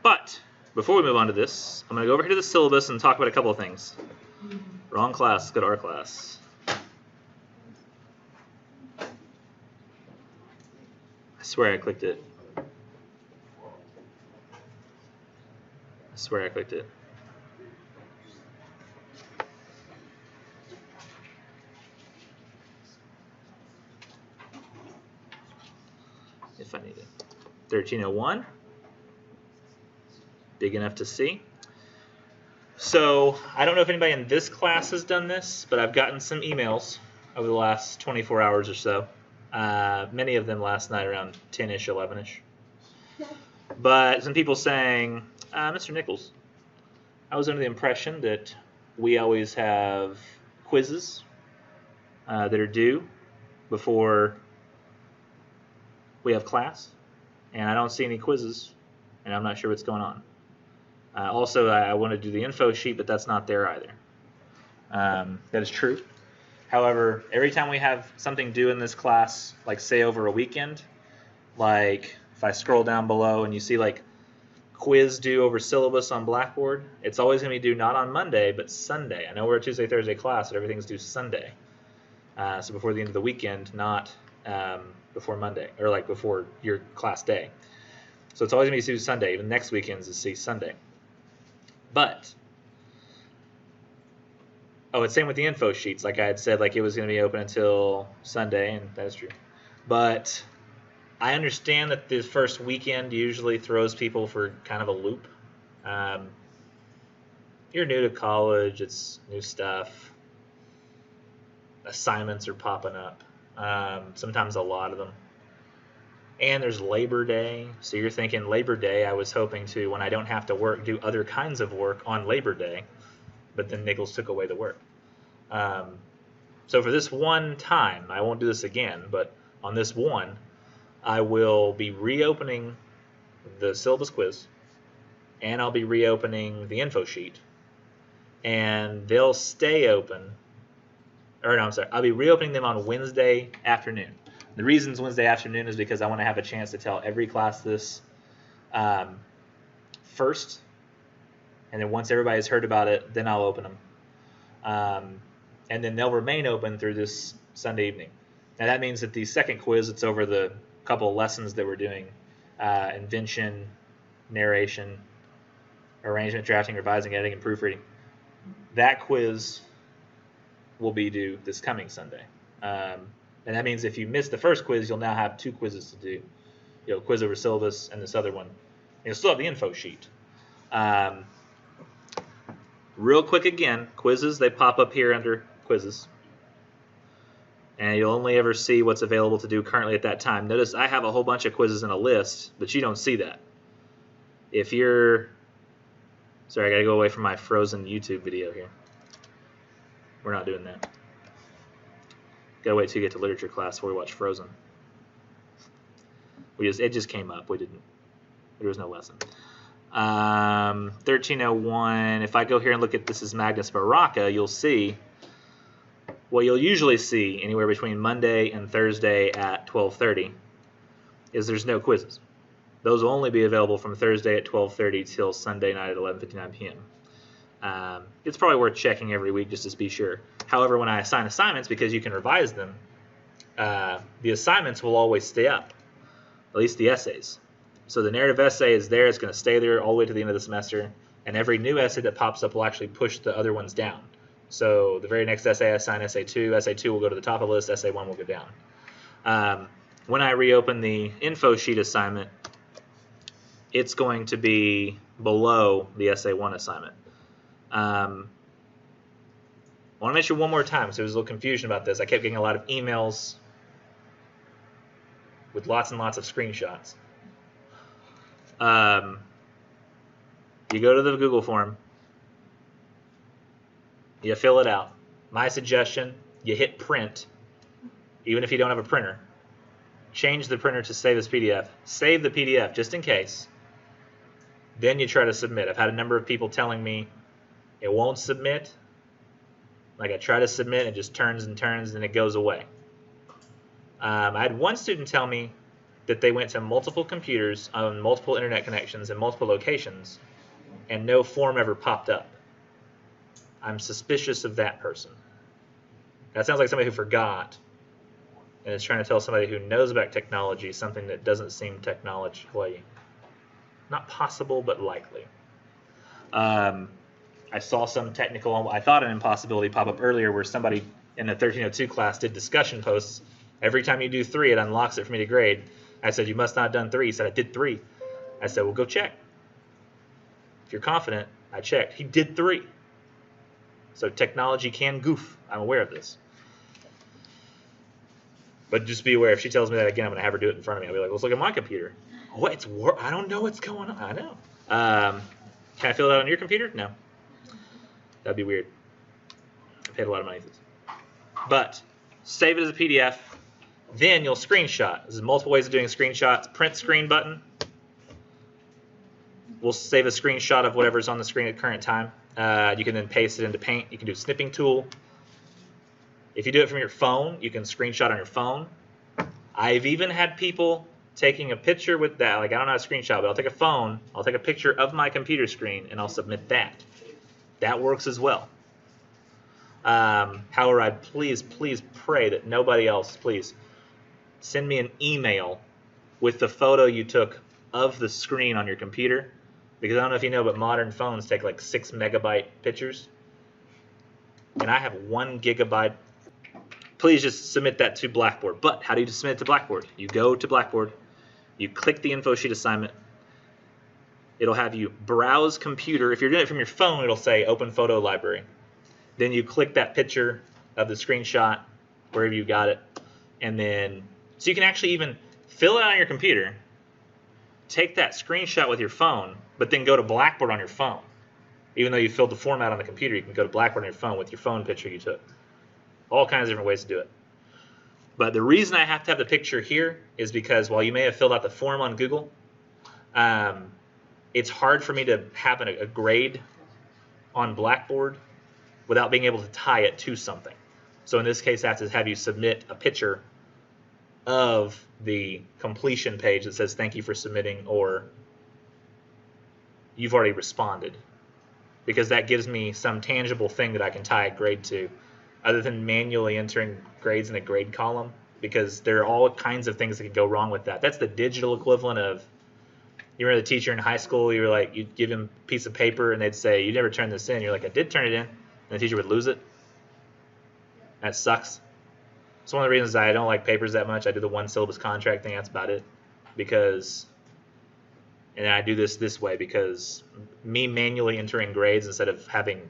But before we move on to this, I'm going to go over here to the syllabus and talk about a couple of things. Wrong class. Let's go to our class. I swear I clicked it. I swear I clicked it. If I need it. 1301. Big enough to see. So I don't know if anybody in this class has done this, but I've gotten some emails over the last 24 hours or so. Many of them last night around 10-ish, 11-ish. But some people saying, Mr. Nichols, I was under the impression that we always have quizzes that are due before we have class, and I don't see any quizzes, and I'm not sure what's going on. Also, I want to do the info sheet, but that's not there either. That is true. However, every time we have something due in this class, like say over a weekend, like if I scroll down below and you see like quiz due over syllabus on Blackboard, it's always going to be due not on Monday, but Sunday. I know we're a Tuesday, Thursday class, but everything's due Sunday. So before the end of the weekend, not before Monday, or like before your class day. So it's always going to be due Sunday. Even next weekend's is due Sunday. But, oh, it's same with the info sheets. Like I had said, like it was going to be open until Sunday, and that's true. But I understand that this first weekend usually throws people for kind of a loop. You're new to college, it's new stuff. Assignments are popping up, sometimes a lot of them. And there's Labor Day, so you're thinking Labor Day, I was hoping to, when I don't have to work, do other kinds of work on Labor Day, but then Nichols took away the work. So for this one time, I won't do this again, but on this one, I will be reopening the syllabus quiz, and I'll be reopening the info sheet, and they'll stay open, or no, I'm sorry, I'll be reopening them on Wednesday afternoon. The reasons Wednesday afternoon is because I want to have a chance to tell every class this first, and then once everybody's heard about it, then I'll open them. And then they'll remain open through this Sunday evening. Now that means that the second quiz, it's over the couple of lessons that we're doing, invention, narration, arrangement, drafting, revising, editing, and proofreading. That quiz will be due this coming Sunday. And that means if you miss the first quiz, you'll now have two quizzes to do. You'll quiz over syllabus and this other one. You'll still have the info sheet. Real quick again, quizzes, they pop up here under quizzes. And you'll only ever see what's available to do currently at that time. Notice I have a whole bunch of quizzes in a list, but you don't see that. If you're... Sorry, I got to go away from my frozen YouTube video here. We're not doing that. Gotta wait till you get to literature class before we watch Frozen. It just came up. There was no lesson. 1301. If I go here and look at this is Magnus Baraka, you'll see what you'll usually see anywhere between Monday and Thursday at 12:30 is there's no quizzes. Those will only be available from Thursday at 12:30 till Sunday night at 11:59 p.m. It's probably worth checking every week just to be sure. However, when I assign assignments, because you can revise them, the assignments will always stay up, at least the essays. So the narrative essay is there. It's going to stay there all the way to the end of the semester, and every new essay that pops up will actually push the other ones down. So the very next essay I assign essay 2. Essay 2 will go to the top of the list. Essay 1 will go down. When I reopen the info sheet assignment, it's going to be below the essay 1 assignment. I want to mention one more time, so there was a little confusion about this. I kept getting a lot of emails with lots and lots of screenshots. You go to the Google form, you fill it out. My suggestion, you hit print, even if you don't have a printer. Change the printer to save as PDF. Save the PDF just in case. Then you try to submit. I've had a number of people telling me it won't submit. Like I try to submit, it just turns and turns, and it goes away. I had one student tell me that they went to multiple computers on multiple internet connections in multiple locations and no form ever popped up. I'm suspicious of that person. That sounds like somebody who forgot and is trying to tell somebody who knows about technology something that doesn't seem technologically not possible but likely. I saw some technical, I thought an impossibility pop up earlier where somebody in the 1302 class did discussion posts. Every time you do 3, it unlocks it for me to grade. I said, you must not have done 3. He said, I did 3. I said, well, go check. If you're confident, I checked. He did 3. So technology can goof. I'm aware of this. But just be aware, if she tells me that again, I'm going to have her do it in front of me. I'll be like, let's look at my computer. Oh, I don't know what's going on. I know. Can I fill it out on your computer? No. That'd be weird. I paid a lot of money for this. But save it as a PDF. Then you'll screenshot. There's multiple ways of doing screenshots. Print screen button. We'll save a screenshot of whatever's on the screen at current time. You can then paste it into Paint. You can do snipping tool. If you do it from your phone, you can screenshot on your phone. I've even had people taking a picture with that. Like, I don't know how to screenshot, but I'll take a phone, I'll take a picture of my computer screen, and I'll submit that. That works as well. However, I please pray that nobody else, please, send me an email with the photo you took of the screen on your computer, because I don't know if you know, but modern phones take like 6 megabyte pictures, and I have 1 gigabyte. Please just submit that to Blackboard. But how do you submit it to Blackboard? You go to Blackboard, you click the Infosheet assignment. It'll have you browse computer. If you're doing it from your phone, it'll say Open Photo Library. Then you click that picture of the screenshot, wherever you got it, and then, so you can actually even fill it on your computer, take that screenshot with your phone, but then go to Blackboard on your phone. Even though you filled the form out on the computer, you can go to Blackboard on your phone with your phone picture you took. All kinds of different ways to do it. But the reason I have to have the picture here is because while you may have filled out the form on Google, it's hard for me to have a grade on Blackboard without being able to tie it to something. So in this case, I have to have you submit a picture of the completion page that says thank you for submitting, or you've already responded, because that gives me some tangible thing that I can tie a grade to, other than manually entering grades in a grade column, because there are all kinds of things that could go wrong with that. That's the digital equivalent of, you remember the teacher in high school, you were like, you'd give him a piece of paper and they'd say, you never turned this in. You're like, I did turn it in. And the teacher would lose it. That sucks. It's one of the reasons I don't like papers that much. I do the one syllabus contract thing, that's about it. Because, and I do this way because me manually entering grades instead of having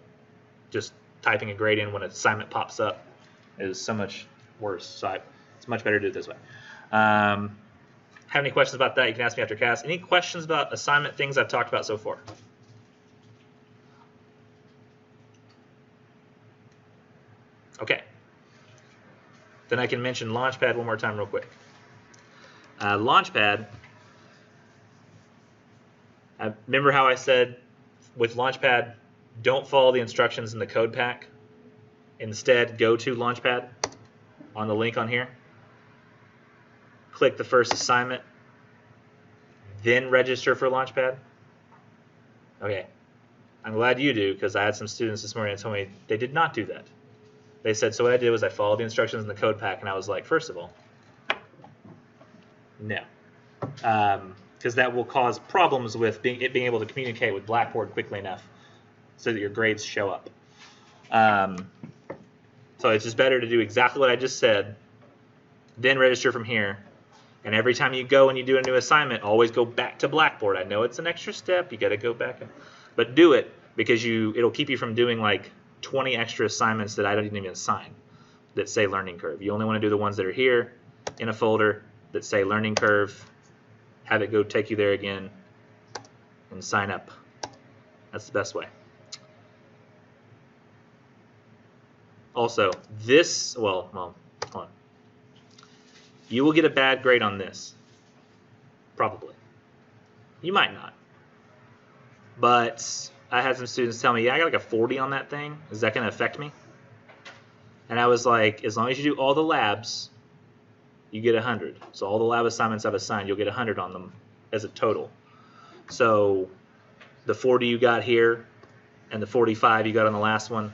just typing a grade in when an assignment pops up is so much worse. So it's much better to do it this way. Have any questions about that? You can ask me after class. Any questions about assignment things I've talked about so far? Okay. Then I can mention Launchpad one more time real quick. Launchpad, remember how I said with Launchpad, don't follow the instructions in the code pack. Instead, go to Launchpad on the link on here. Click the first assignment, then register for Launchpad. Okay, I'm glad you do, because I had some students this morning that told me they did not do that. They said, so what I did was I followed the instructions in the code pack, and I was like, first of all, no. Because that will cause problems with being able to communicate with Blackboard quickly enough so that your grades show up. So it's just better to do exactly what I just said, then register from here. And every time you go and you do a new assignment, always go back to Blackboard. I know it's an extra step. You got to go back. But do it, because it'll keep you from doing like 20 extra assignments that I didn't even assign that say learning curve. You only want to do the ones that are here in a folder that say learning curve. Have it go take you there again and sign up. That's the best way. Also, well, hold on. You will get a bad grade on this, probably. You might not. But I had some students tell me, yeah, I got like a 40 on that thing. Is that going to affect me? And I was like, as long as you do all the labs, you get 100. So all the lab assignments I've assigned, you'll get 100 on them as a total. So the 40 you got here and the 45 you got on the last one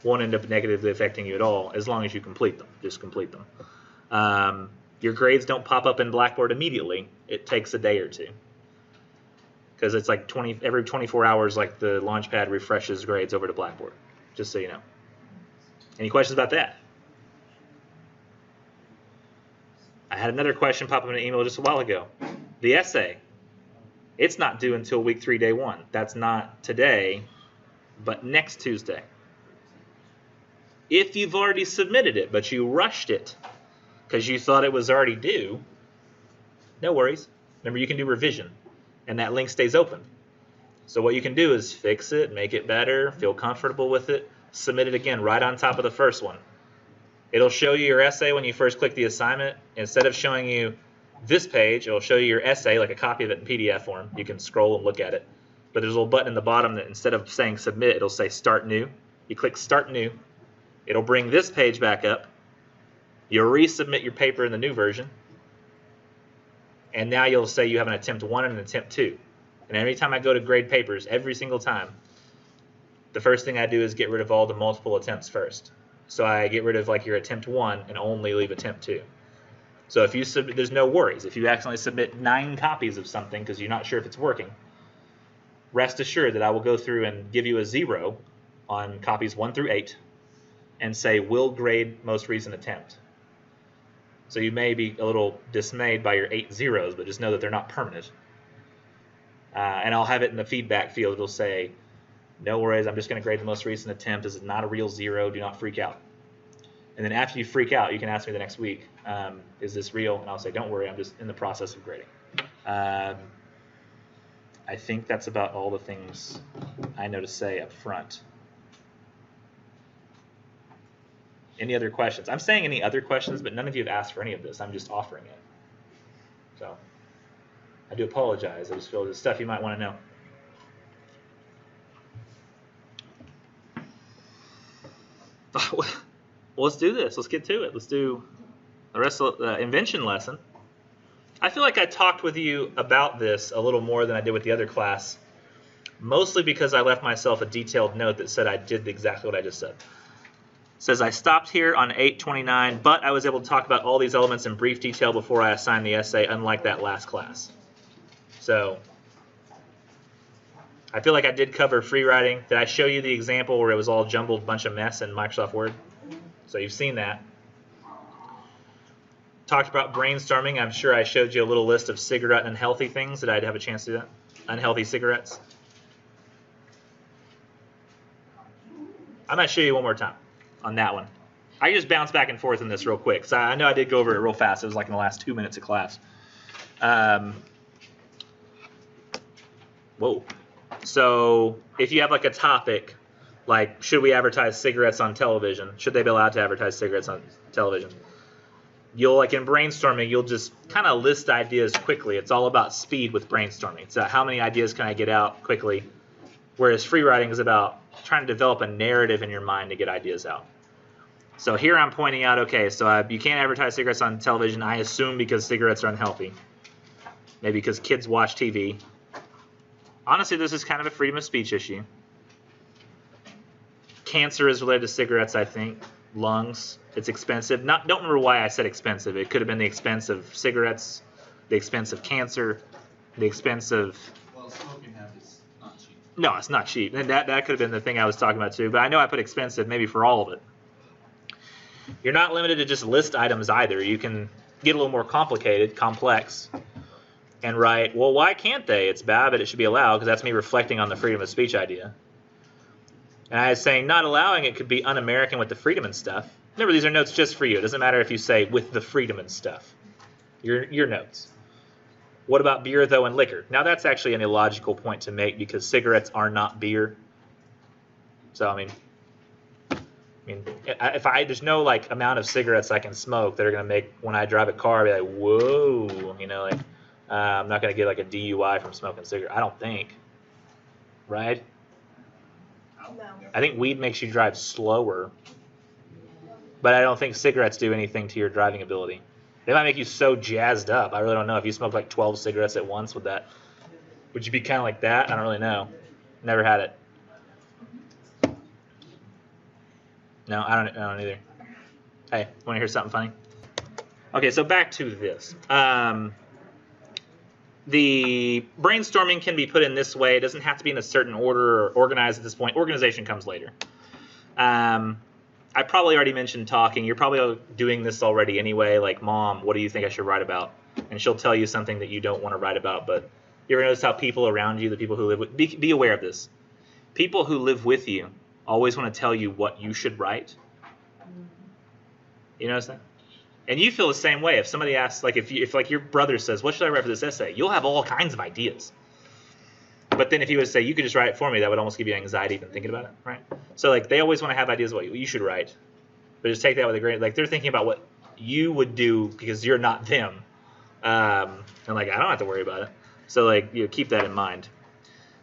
won't end up negatively affecting you at all as long as you complete them. Just complete them. Your grades don't pop up in Blackboard immediately. It takes a day or two. Because it's like every 24 hours, like the Launchpad refreshes grades over to Blackboard, just so you know. Any questions about that? I had another question pop up in an email just a while ago. The essay, it's not due until week 3, day 1. That's not today, but next Tuesday. If you've already submitted it, but you rushed it because you thought it was already due, no worries. Remember, you can do revision, and that link stays open. So what you can do is fix it, make it better, feel comfortable with it, submit it again right on top of the first one. It'll show you your essay when you first click the assignment. Instead of showing you this page, it'll show you your essay, like a copy of it in PDF form. You can scroll and look at it. But there's a little button in the bottom that instead of saying submit, it'll say start new. You click start new. It'll bring this page back up. You'll resubmit your paper in the new version. And now you'll say you have an attempt 1 and an attempt 2. And every time I go to grade papers, every single time, the first thing I do is get rid of all the multiple attempts first. So I get rid of like your attempt 1 and only leave attempt 2. So if you submit, there's no worries. If you accidentally submit 9 copies of something because you're not sure if it's working, rest assured that I will go through and give you a 0 on copies 1 through 8 and say will grade most recent attempt. So you may be a little dismayed by your 8 zeros, but just know that they're not permanent. And I'll have it in the feedback field. It'll say, no worries, I'm just going to grade the most recent attempt. This is not a real 0. Do not freak out. And then after you freak out, you can ask me the next week, is this real? And I'll say, don't worry, I'm just in the process of grading. I think that's about all the things I know to say up front. Any other questions? I'm saying any other questions, but none of you have asked for any of this. I'm just offering it. So I do apologize. I just feel there's stuff you might want to know. Well, let's do this. Let's get to it. Let's do the rest of the invention lesson. I feel like I talked with you about this a little more than I did with the other class, mostly because I left myself a detailed note that said I did exactly what I just said. It says I stopped here on 8:29, but I was able to talk about all these elements in brief detail before I assigned the essay, unlike that last class. So I feel like I did cover free writing. Did I show you the example where it was all jumbled bunch of mess in Microsoft Word? So you've seen that. Talked about brainstorming. I'm sure I showed you a little list of cigarette and unhealthy things. Did I have a chance to do that? Unhealthy cigarettes. I'm going to show you one more time on that one. I can just bounce back and forth in this real quick. So I know I did go over it real fast. It was like in the last 2 minutes of class. Whoa. So if you have like a topic, like should we advertise cigarettes on television? Should they be allowed to advertise cigarettes on television? You'll, like in brainstorming, you'll just kind of list ideas quickly. It's all about speed with brainstorming. It's how many ideas can I get out quickly? Whereas free writing is about trying to develop a narrative in your mind to get ideas out. So here I'm pointing out, okay, so you can't advertise cigarettes on television, I assume because cigarettes are unhealthy. Maybe because kids watch TV. Honestly, this is kind of a freedom of speech issue. Cancer is related to cigarettes, I think. Lungs, it's expensive. Don't remember why I said expensive. It could have been the expense of cigarettes, the expense of cancer, the expense of... Well, smoking habits, not cheap. No, it's not cheap. And that could have been the thing I was talking about too. But I know I put expensive maybe for all of it. You're not limited to just list items either. You can get a little more complicated, complex, and write, well, why can't they? It's bad, but it should be allowed, because that's me reflecting on the freedom of speech idea. And I was saying not allowing it could be un-American with the freedom and stuff. Remember, these are notes just for you. It doesn't matter if you say with the freedom and stuff. Your notes. What about beer, though, and liquor? Now, that's actually an illogical point to make because cigarettes are not beer. So, I mean, there's no like amount of cigarettes I can smoke that are going to make when I drive a car, I'll be like, whoa, you know, like I'm not going to get like a DUI from smoking cigarettes. I don't think. Right? No. I think weed makes you drive slower, but I don't think cigarettes do anything to your driving ability. They might make you so jazzed up. I really don't know. If you smoked like 12 cigarettes at once, would you be kind of like that? I don't really know. Never had it. No, I don't either. Hey, want to hear something funny? Okay, so back to this. The brainstorming can be put in this way. It doesn't have to be in a certain order or organized at this point. Organization comes later. I probably already mentioned talking. You're probably doing this already anyway, like, Mom, what do you think I should write about? And she'll tell you something that you don't want to write about. But you ever notice how people around you, the people who live with, be aware of this. People who live with you always want to tell you what you should write. You notice that? And you feel the same way. If somebody asks, like, if like your brother says, what should I write for this essay? You'll have all kinds of ideas. But then if you would say, you could just write it for me, that would almost give you anxiety even thinking about it, right? So, like, they always want to have ideas of what you should write. But just take that with a grain. Like, they're thinking about what you would do because you're not them. And, like, I don't have to worry about it. So, like, keep that in mind.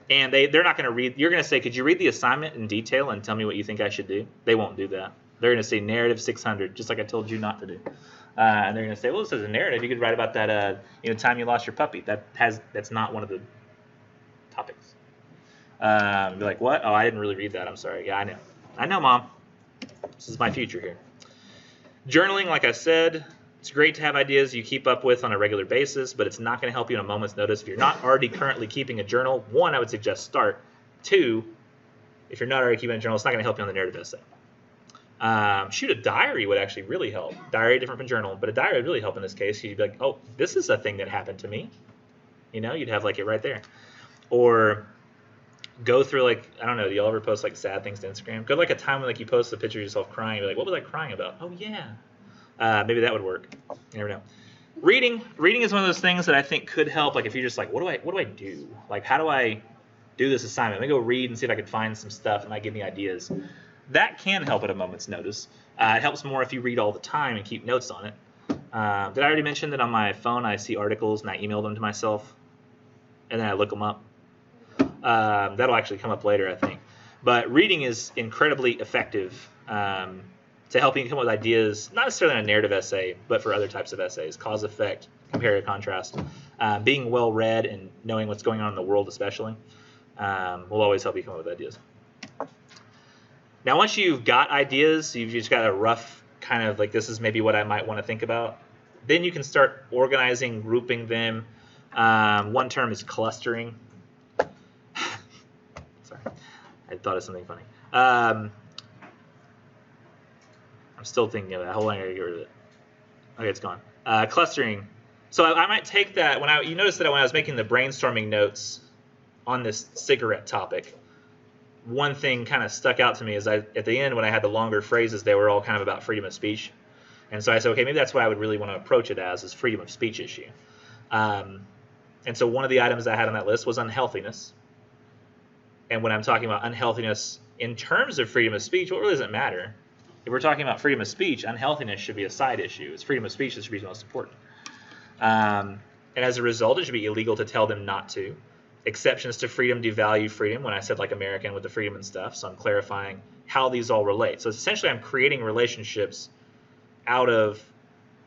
And they're not going to read. You're going to say, could you read the assignment in detail and tell me what you think I should do? They won't do that. They're going to say narrative 600, just like I told you not to do. And they're going to say, well, this is a narrative. You could write about that, time you lost your puppy. That's not one of the topics. Be like, what? Oh, I didn't really read that. I'm sorry. Yeah, I know. I know, Mom. This is my future here. Journaling, like I said, it's great to have ideas you keep up with on a regular basis, but it's not going to help you in a moment's notice. If you're not already currently keeping a journal, 1, I would suggest start. 2, if you're not already keeping a journal, it's not going to help you on the narrative essay. Shoot, a diary would actually really help. Diary different from journal, but a diary would really help in this case. You'd be like, oh, this is a thing that happened to me. You'd have like it right there. Or go through, like, I don't know, do y'all ever post like sad things to Instagram? Go to like a time when like you post a picture of yourself crying. You're like, what was I crying about? Oh yeah. Maybe that would work. You never know. Reading is one of those things that I think could help. Like if you're just like, what do I do? Like, how do I do this assignment? Let me go read and see if I can find some stuff that might give me ideas. That can help at a moment's notice. It helps more if you read all the time and keep notes on it. Did I already mention that on my phone I see articles and I email them to myself and then I look them up? That'll actually come up later, I think. But reading is incredibly effective to helping you come up with ideas, not necessarily in a narrative essay, but for other types of essays, cause effect, comparative contrast. Being well read and knowing what's going on in the world especially will always help you come up with ideas. Now, once you've got ideas, you've just got a rough kind of like, this is maybe what I might want to think about, then you can start organizing, grouping them. One term is clustering. Sorry, I thought of something funny. I'm still thinking of that. Hold on, I gotta get rid of it. Okay, it's gone. Clustering. So I might take that you notice that when I was making the brainstorming notes on this cigarette topic, one thing kind of stuck out to me is at the end when I had the longer phrases, they were all kind of about freedom of speech. And so I said, okay, maybe that's what I would really want to approach it as, is freedom of speech issue. And so one of the items I had on that list was unhealthiness. And when I'm talking about unhealthiness in terms of freedom of speech, what really does it matter? If we're talking about freedom of speech, unhealthiness should be a side issue. It's freedom of speech that should be the most important. And as a result, it should be illegal to tell them not to. Exceptions to freedom devalue freedom when I said like American with the freedom and stuff. So I'm clarifying how these all relate. So essentially I'm creating relationships out of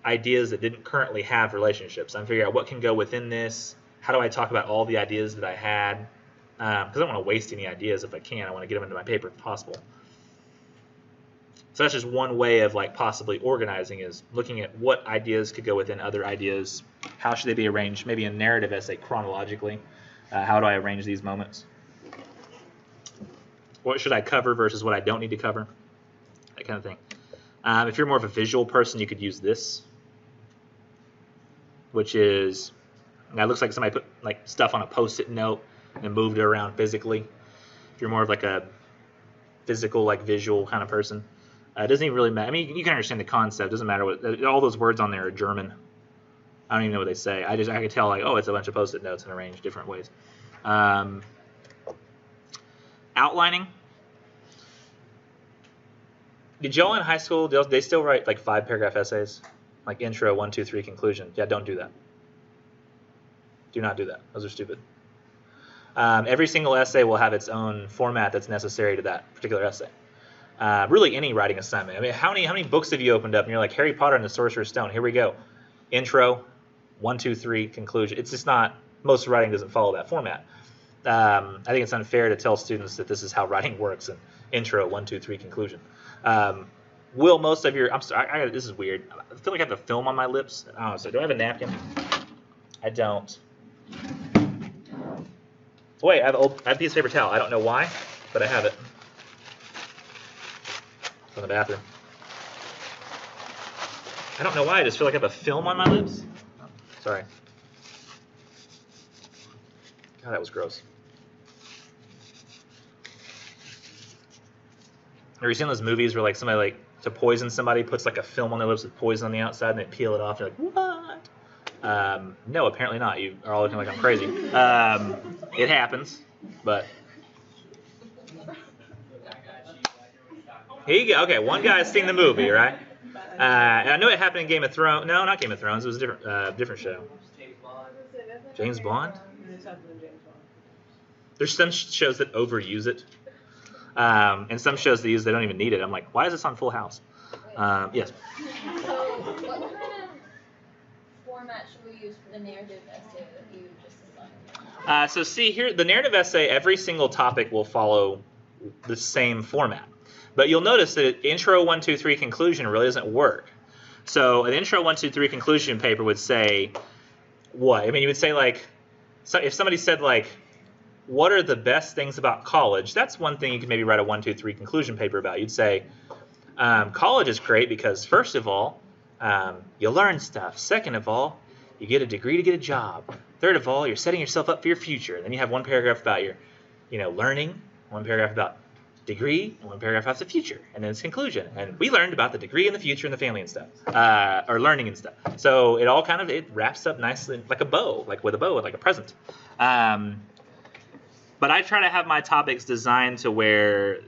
ideas that didn't currently have relationships. I'm figuring out what can go within this. How do I talk about all the ideas that I had? Because I don't want to waste any ideas if I can. I want to get them into my paper if possible. So that's just one way of like possibly organizing, is looking at what ideas could go within other ideas. How should they be arranged? Maybe a narrative essay chronologically. How do I arrange these moments? What should I cover versus what I don't need to cover? That kind of thing. If you're more of a visual person, you could use this, which is, it looks like somebody put like stuff on a Post-it note and moved it around physically. If you're more of like a physical, like visual kind of person, it doesn't even really matter. I mean, you can understand the concept. It doesn't matter what, all those words on there are German. I don't even know what they say. I could tell like, oh, it's a bunch of Post-it notes and arranged different ways. Outlining. Did y'all in high school, they still write like 5-paragraph essays? Like intro, 1, 2, 3, conclusion. Yeah, don't do that. Do not do that. Those are stupid. Every single essay will have its own format that's necessary to that particular essay. Really any writing assignment. I mean, how many books have you opened up and you're like, Harry Potter and the Sorcerer's Stone, here we go. intro, 1, 2, 3, conclusion. It's just not, most writing doesn't follow that format. I think it's unfair to tell students that this is how writing works, and intro, 1, 2, 3, conclusion. Will most of your, I'm sorry, this is weird. I feel like I have a film on my lips. Oh, so do I have a napkin? I don't. Wait, I have a piece of paper towel. I don't know why, but I have it. It's in the bathroom. I don't know why, I just feel like I have a film on my lips. Oh, sorry. God, that was gross. Have you seen those movies where like somebody like to poison somebody puts like a film on their lips with poison on the outside and they peel it off? And you're like, what? No, apparently not. You are all looking like I'm crazy. It happens, but here you go. Okay, one guy's seen the movie, right? And I know it happened in Game of Thrones. No, not Game of Thrones. It was a different show. James Bond? There's some shows that overuse it. And some shows they don't even need it. I'm like, why is this on Full House? Yes. So what kind of format should we use for the narrative essay that you just assigned? So see here, the narrative essay, every single topic will follow the same format. But you'll notice that intro, 1, 2, 3, conclusion really doesn't work. So an intro, 1, 2, 3 conclusion paper would say what? I mean, you would say like, so if somebody said like, what are the best things about college? That's one thing you could maybe write a 1, 2, 3 conclusion paper about. You'd say, college is great because first of all, you learn stuff. Second of all, you get a degree to get a job. Third of all, you're setting yourself up for your future. And then you have one paragraph about your, learning, one paragraph about degree, and one paragraph about the future, and then it's conclusion. And we learned about the degree and the future and the family and stuff, or learning and stuff. So it all it wraps up nicely like a bow, like with a bow, like a present. But I try to have my topics designed to where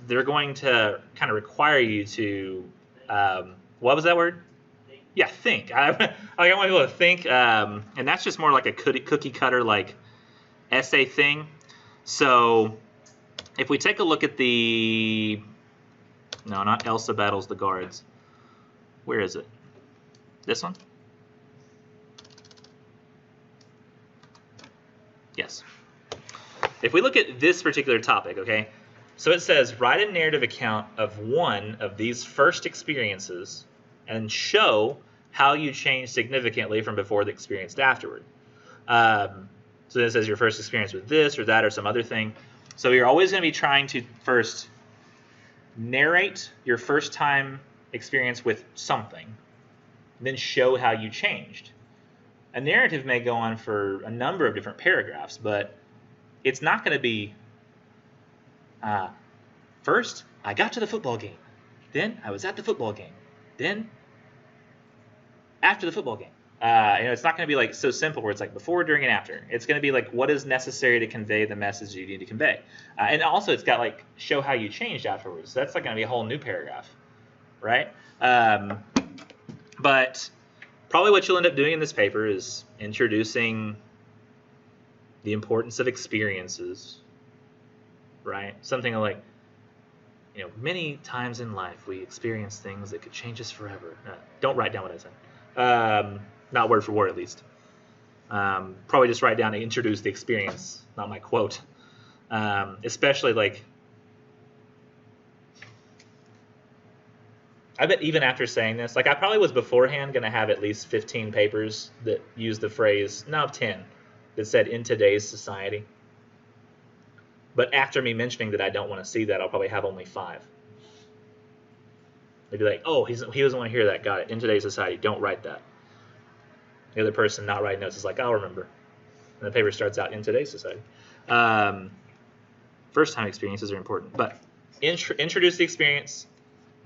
they're going to kind of require you to, what was that word? Yeah, think. I want people to think, and that's just more like a cookie cutter like essay thing. So if we take a look at no, not Elsa battles the guards. Where is it? This one? Yes. If we look at this particular topic, okay, so it says write a narrative account of one of these first experiences and show how you changed significantly from before the experience to afterward. So this says your first experience with this or that or some other thing. So you're always going to be trying to first narrate your first time experience with something, then show how you changed. A narrative may go on for a number of different paragraphs, but it's not going to be, first, I got to the football game. Then I was at the football game. Then after the football game. It's not going to be like so simple where it's like before, during, and after. It's going to be like what is necessary to convey the message you need to convey. And also it's got like show how you changed afterwards. So that's like going to be a whole new paragraph, right? But probably what you'll end up doing in this paper is introducing the importance of experiences, right? Something like, many times in life we experience things that could change us forever. Don't write down what I said. Not word for word, at least. Probably just write down and introduce the experience, not my quote. Especially like, I bet even after saying this, like I probably was beforehand going to have at least 15 papers that use the phrase, 10, that said in today's society. But after me mentioning that I don't want to see that, I'll probably have only 5. They'd be like, oh, he doesn't want to hear that. Got it. In today's society, don't write that. The other person not writing notes is like, I'll remember. And the paper starts out in today's society. First time experiences are important. But introduce the experience,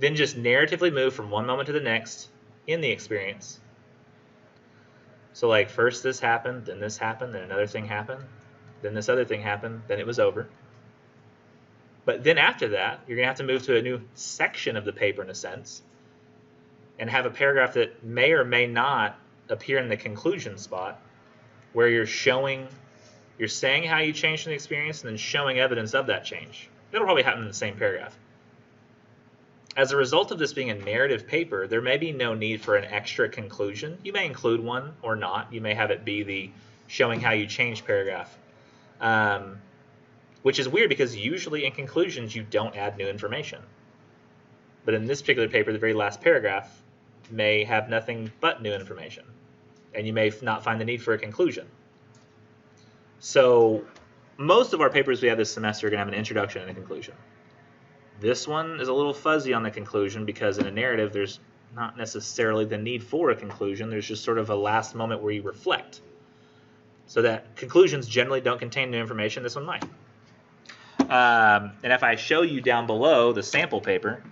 then just narratively move from one moment to the next in the experience. So like first this happened, then another thing happened, then this other thing happened, then it was over. But then after that, you're going to have to move to a new section of the paper in a sense and have a paragraph that may or may not appear in the conclusion spot where you're saying how you changed in the experience and then showing evidence of that change. It'll probably happen in the same paragraph. As a result of this being a narrative paper, there may be no need for an extra conclusion. You may include one or not. You may have it be the showing how you change paragraph, which is weird because usually in conclusions you don't add new information. But in this particular paper, the very last paragraph may have nothing but new information, and you may not find the need for a conclusion. So most of our papers we have this semester are going to have an introduction and a conclusion. This one is a little fuzzy on the conclusion because in a narrative there's not necessarily the need for a conclusion. There's just sort of a last moment where you reflect. So that conclusions generally don't contain new information. This one might. And if I show you down below the sample paper,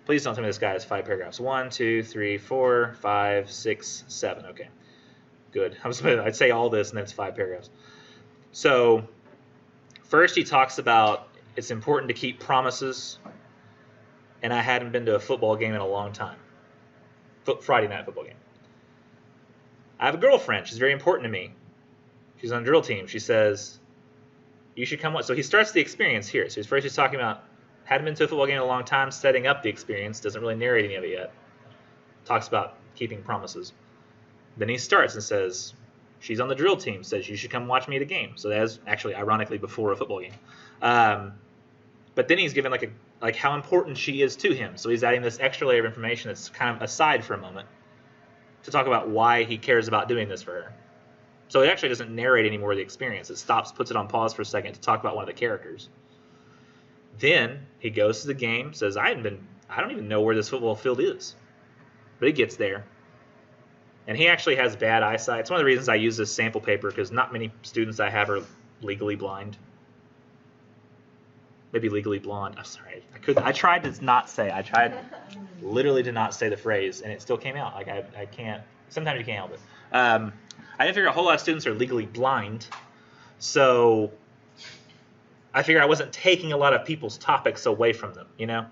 please don't tell me this guy has 5 paragraphs. 1, 2, 3, 4, 5, 6, 7. Okay, good. I'd say all this and then it's 5 paragraphs. So first he talks about it's important to keep promises, and I hadn't been to a football game in a long time. Friday night football game. I have a girlfriend. She's very important to me. She's on the drill team. She says, you should come watch. So he starts the experience here. So first he's talking about hadn't been to a football game in a long time, setting up the experience. Doesn't really narrate any of it yet. Talks about keeping promises. Then he starts and says, she's on the drill team. Says you should come watch me at a game. So that is actually ironically before a football game. But then he's given like how important she is to him. So he's adding this extra layer of information that's kind of aside for a moment to talk about why he cares about doing this for her. So it actually doesn't narrate any more of the experience. It stops, puts it on pause for a second to talk about one of the characters. Then he goes to the game, says, I don't even know where this football field is. But he gets there. And he actually has bad eyesight. It's one of the reasons I use this sample paper because not many students I have are legally blind. Maybe legally blonde. I'm sorry. I tried to not say. I tried literally to not say the phrase, and it still came out. Like I can't. Sometimes you can't help it. I didn't figure a whole lot of students are legally blind, so I figured I wasn't taking a lot of people's topics away from them. You know,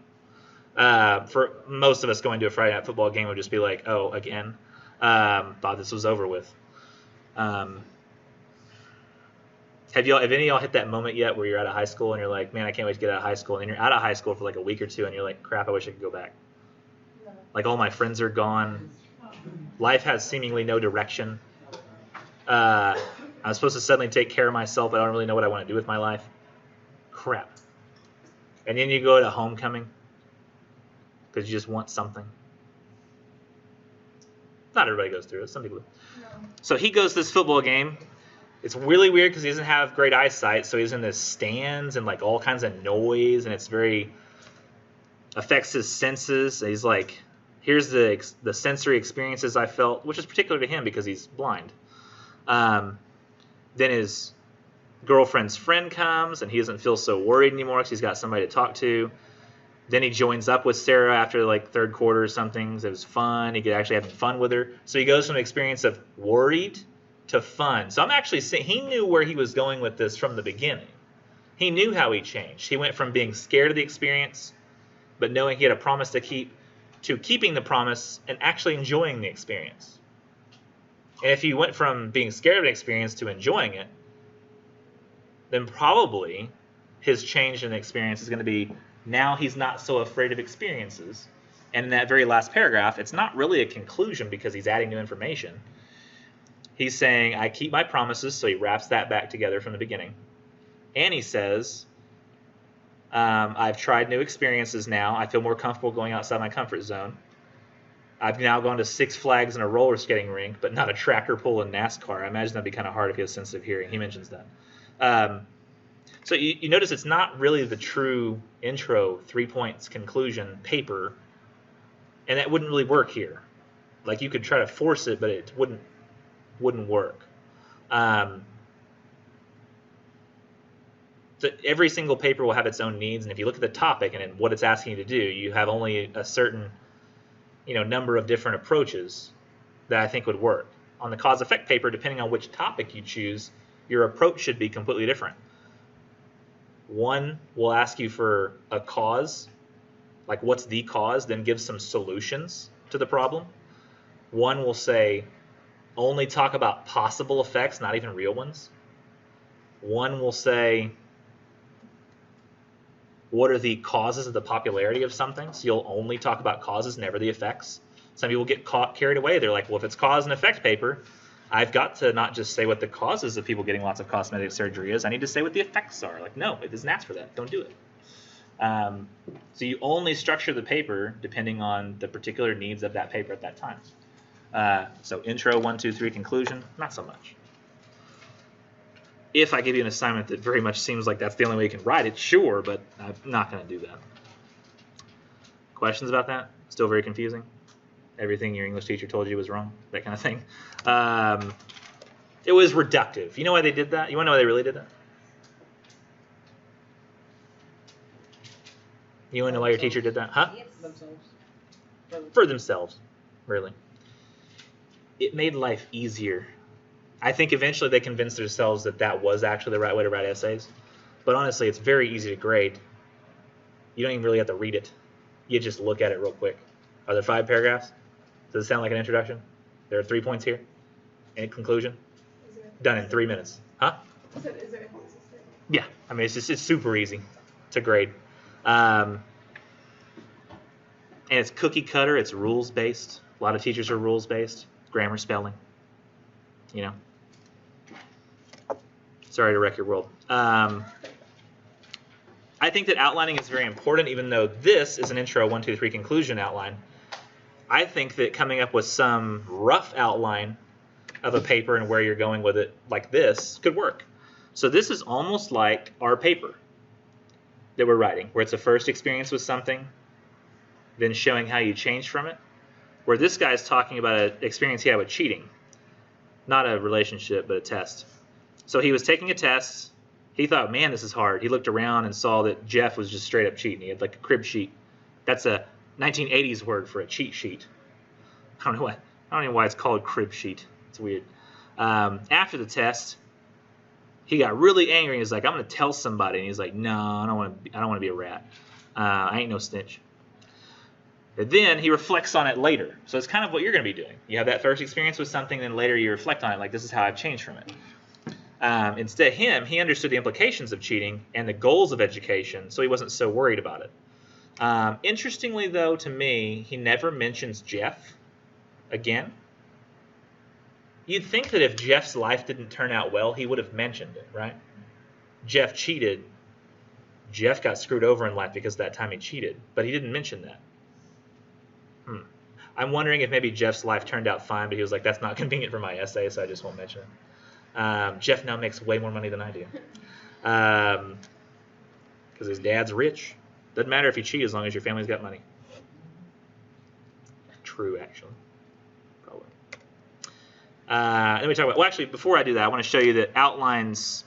for most of us going to a Friday night football game would just be like, oh, again. Thought this was over with. Have any of y'all hit that moment yet where you're out of high school and you're like, man, I can't wait to get out of high school, and then you're out of high school for like a week or two and you're like, crap, I wish I could go back. No. Like all my friends are gone. Life has seemingly no direction. I'm supposed to suddenly take care of myself, but I don't really know what I want to do with my life. Crap. And then you go to homecoming because you just want something. Not everybody goes through it. Some people do. No. So he goes to this football game. It's really weird because he doesn't have great eyesight, so he's in the stands and like all kinds of noise, and it's very affects his senses. And he's like, here's the sensory experiences I felt, which is particular to him because he's blind. Then his girlfriend's friend comes, and he doesn't feel so worried anymore because he's got somebody to talk to. Then he joins up with Sarah after like third quarter or something. It was fun. He could actually have fun with her. So he goes from an experience of worried to fun. So I'm actually saying he knew where he was going with this from the beginning. He knew how he changed. He went from being scared of the experience, but knowing he had a promise to keep, to keeping the promise and actually enjoying the experience. And if he went from being scared of an experience to enjoying it, then probably his change in the experience is going to be now he's not so afraid of experiences. And in that very last paragraph, it's not really a conclusion because he's adding new information. He's saying, I keep my promises, so he wraps that back together from the beginning. And he says, I've tried new experiences now. I feel more comfortable going outside my comfort zone. I've now gone to 6 Flags and a roller skating rink, but not a tractor pull in NASCAR. I imagine that'd be kind of hard if he has sensitive hearing. He mentions that. So you notice it's not really the true intro, 3 points, conclusion, paper, and that wouldn't really work here. Like you could try to force it, but it wouldn't work. So every single paper will have its own needs, and if you look at the topic and what it's asking you to do, you have only a certain number of different approaches that I think would work. On the cause-effect paper, depending on which topic you choose, your approach should be completely different. One will ask you for a cause, like what's the cause, then give some solutions to the problem. One will say, only talk about possible effects, not even real ones. One will say, what are the causes of the popularity of something. So you'll only talk about causes, never the effects. Some people get carried away. They're like, well, if it's cause and effect paper, I've got to not just say what the causes of people getting lots of cosmetic surgery is. I need to say what the effects are. Like, no, it doesn't ask for that. Don't do it. So you only structure the paper depending on the particular needs of that paper at that time. So intro, 1, 2, 3, conclusion, not so much. If I give you an assignment that very much seems like that's the only way you can write it, sure, but I'm not going to do that. Questions about that? Still very confusing? Everything your English teacher told you was wrong? That kind of thing? It was reductive. You know why they did that? You want to know why they really did that? You want to know why your teacher did that? Huh? For themselves, really. It made life easier. I think eventually they convinced themselves that that was actually the right way to write essays. But honestly, it's very easy to grade. You don't even really have to read it. You just look at it real quick. Are there 5 paragraphs? Does it sound like an introduction? There are 3 points here. And conclusion? Done in 3 minutes. Huh? Is there a thesis there? Yeah. I mean, it's super easy to grade. And it's cookie cutter. It's rules based. A lot of teachers are rules based. Grammar, spelling. You know. Sorry to wreck your world. I think that outlining is very important, even though this is an intro, 1, 2, 3 conclusion outline. I think that coming up with some rough outline of a paper and where you're going with it like this could work. So this is almost like our paper that we're writing, where it's a first experience with something, then showing how you change from it. Where this guy's talking about an experience he had with cheating. Not a relationship, but a test. So he was taking a test. He thought, man, this is hard. He looked around and saw that Jeff was just straight up cheating. He had like a crib sheet. That's a 1980s word for a cheat sheet. I don't know why it's called crib sheet. It's weird. After the test, he got really angry. He's like, I'm going to tell somebody. And he's like, no, I don't want to be a rat. I ain't no snitch. But then he reflects on it later. So it's kind of what you're going to be doing. You have that first experience with something, then later you reflect on it, like this is how I've changed from it. Instead, he understood the implications of cheating and the goals of education, so he wasn't so worried about it. Interestingly, though, to me, he never mentions Jeff again. You'd think that if Jeff's life didn't turn out well, he would have mentioned it, right? Jeff cheated. Jeff got screwed over in life because that time he cheated, but he didn't mention that. I'm wondering if maybe Jeff's life turned out fine, but he was like, that's not convenient for my essay, so I just won't mention it. Jeff now makes way more money than I do. Because his dad's rich. Doesn't matter if you cheat as long as your family's got money. True, actually. Probably. Let me talk about, well, actually, before I do that, I want to show you that outlines,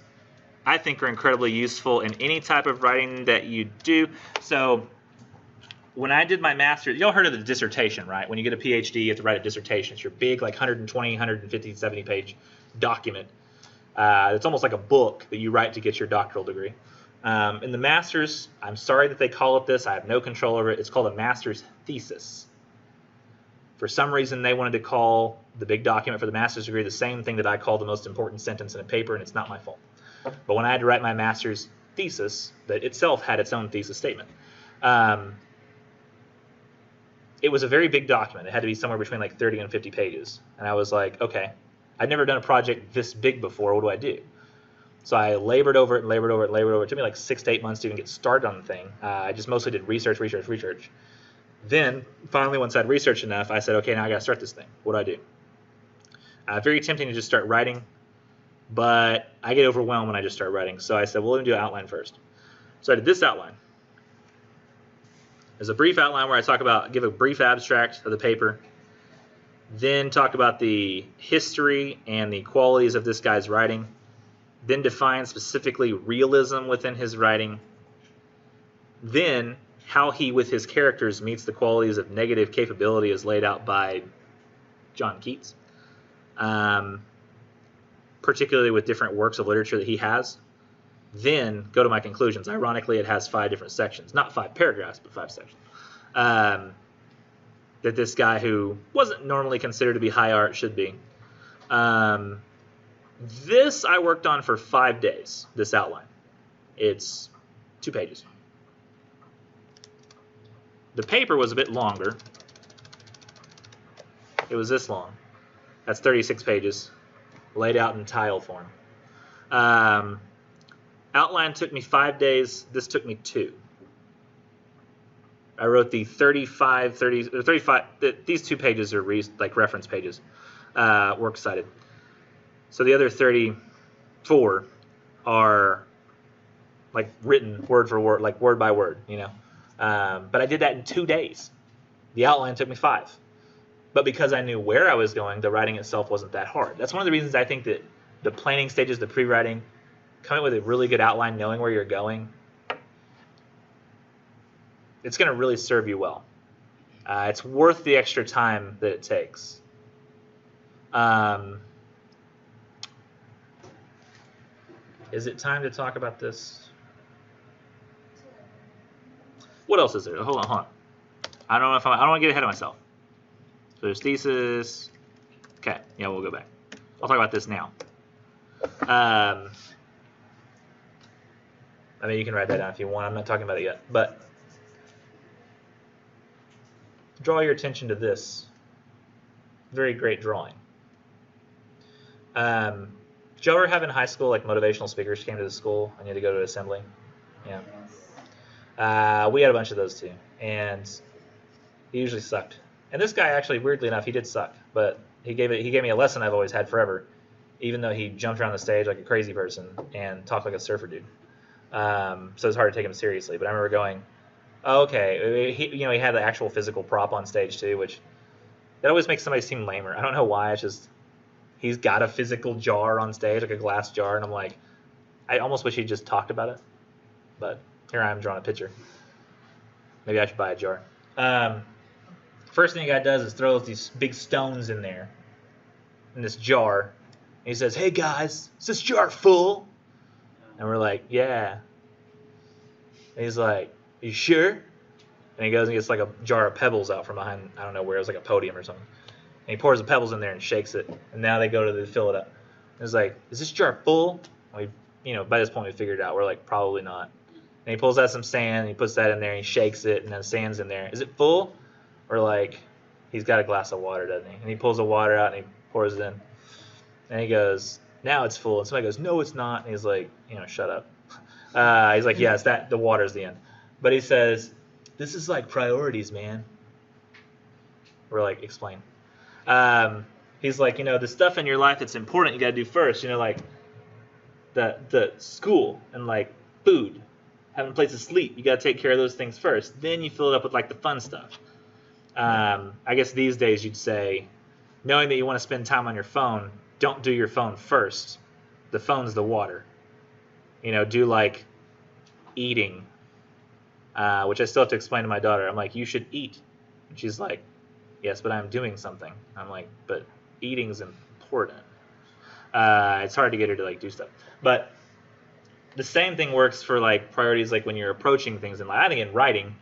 I think, are incredibly useful in any type of writing that you do. So when I did my master's, y'all heard of the dissertation, right? When you get a PhD, you have to write a dissertation. It's your big, like 120, 150, 70 page document. It's almost like a book that you write to get your doctoral degree. In the master's, I'm sorry that they call it this. I have no control over it. It's called a master's thesis. For some reason, they wanted to call the big document for the master's degree the same thing that I call the most important sentence in a paper, and it's not my fault. But when I had to write my master's thesis, that itself had its own thesis statement. It was a very big document. It had to be somewhere between like 30 and 50 pages. And I was like, okay, I've never done a project this big before. What do I do? So I labored over it and labored over it and labored over it. It took me like 6 to 8 months to even get started on the thing. I just mostly did research. Then, finally, once I'd researched enough, I said, okay, now I got to start this thing. What do I do? Very tempting to just start writing, but I get overwhelmed when I just start writing. So I said, well, let me do an outline first. So I did this outline. There's a brief outline where I give a brief abstract of the paper, then talk about the history and the qualities of this guy's writing, then define specifically realism within his writing, then how he, with his characters, meets the qualities of negative capability as laid out by John Keats, particularly with different works of literature that he has. Then go to my conclusions. Ironically, it has 5 different sections. Not 5 paragraphs, but 5 sections. That this guy who wasn't normally considered to be high art should be. This I worked on for 5 days, this outline. It's 2 pages. the paper was a bit longer. It was this long. That's 36 pages, laid out in tile form. Outline took me 5 days. This took me 2. I wrote the 35. These 2 pages are like reference pages, works cited. So the other 34 are like written word for word, like word by word, you know. But I did that in 2 days. The outline took me 5. But because I knew where I was going, the writing itself wasn't that hard. That's one of the reasons I think that the planning stages, the pre-writing, coming with a really good outline, knowing where you're going, it's going to really serve you well. It's worth the extra time that it takes. Is it time to talk about this? What else is there? Hold on. I don't want to get ahead of myself. So there's thesis. Okay, yeah, we'll go back. I'll talk about this now. I mean, you can write that down if you want. I'm not talking about it yet. But draw your attention to this. Very great drawing. Did you ever have in high school, like, motivational speakers came to the school and you had to go to an assembly? Yeah. We had a bunch of those too. And he usually sucked. And this guy actually, weirdly enough, he did suck. But he gave me a lesson I've always had forever, even though he jumped around the stage like a crazy person and talked like a surfer dude. So it's hard to take him seriously. But I remember going, oh, okay. He had the actual physical prop on stage too, which that always makes somebody seem lamer. I don't know why. It's just he's got a physical jar on stage, like a glass jar, and I'm like, I almost wish he just talked about it. But here I am drawing a picture. Maybe I should buy a jar. First thing the guy does is throws these big stones in there, in this jar. And he says, hey guys, is this jar full? And we're like, yeah. And he's like, you sure? And he goes and gets like a jar of pebbles out from behind, I don't know where, it was like a podium or something. And he pours the pebbles in there and shakes it. And now they go to fill it up. And he's like, is this jar full? And by this point we figured it out. We're like, probably not. And he pulls out some sand, and he puts that in there, and he shakes it, and then sand's in there. Is it full? Or like, he's got a glass of water, doesn't he? And he pulls the water out, and he pours it in. And he goes, now it's full. And somebody goes, no, it's not. And he's like, shut up. He's like, yeah, it's that. The water's the end. But he says, this is like priorities, man. We're like, explain. He's like, the stuff in your life that's important, you got to do first. Like the school and like food, having a place to sleep. You got to take care of those things first. Then you fill it up with like the fun stuff. I guess these days you'd say, knowing that you want to spend time on your phone, don't do your phone first. The phone's the water. Do like eating, which I still have to explain to my daughter. I'm like, you should eat. And she's like, yes, but I'm doing something. I'm like, but eating's important. It's hard to get her to like do stuff. But the same thing works for like priorities, like when you're approaching things in life. I think in writing,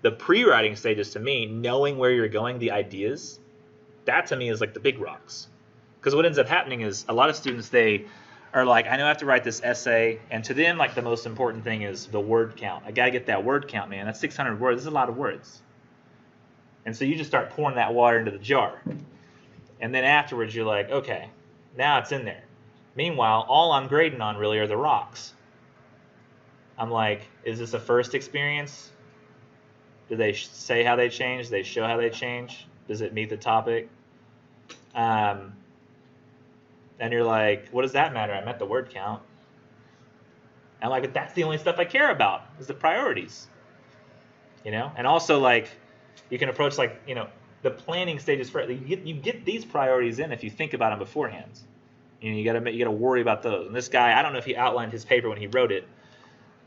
the pre-writing stages, to me, knowing where you're going, the ideas, that to me is like the big rocks. Because what ends up happening is a lot of students, they are like, I know I have to write this essay, and to them, like the most important thing is the word count. I got to get that word count, man. That's 600 words. This is a lot of words. And so you just start pouring that water into the jar. And then afterwards, you're like, okay, now it's in there. Meanwhile, all I'm grading on really are the rocks. I'm like, is this a first experience? Do they say how they change? Do they show how they change? Does it meet the topic? And you're like, what does that matter? I met the word count. And I'm like, but that's the only stuff I care about is the priorities. And also like, you can approach like, the planning stages first. You get these priorities in if you think about them beforehand. You gotta worry about those. And this guy, I don't know if he outlined his paper when he wrote it,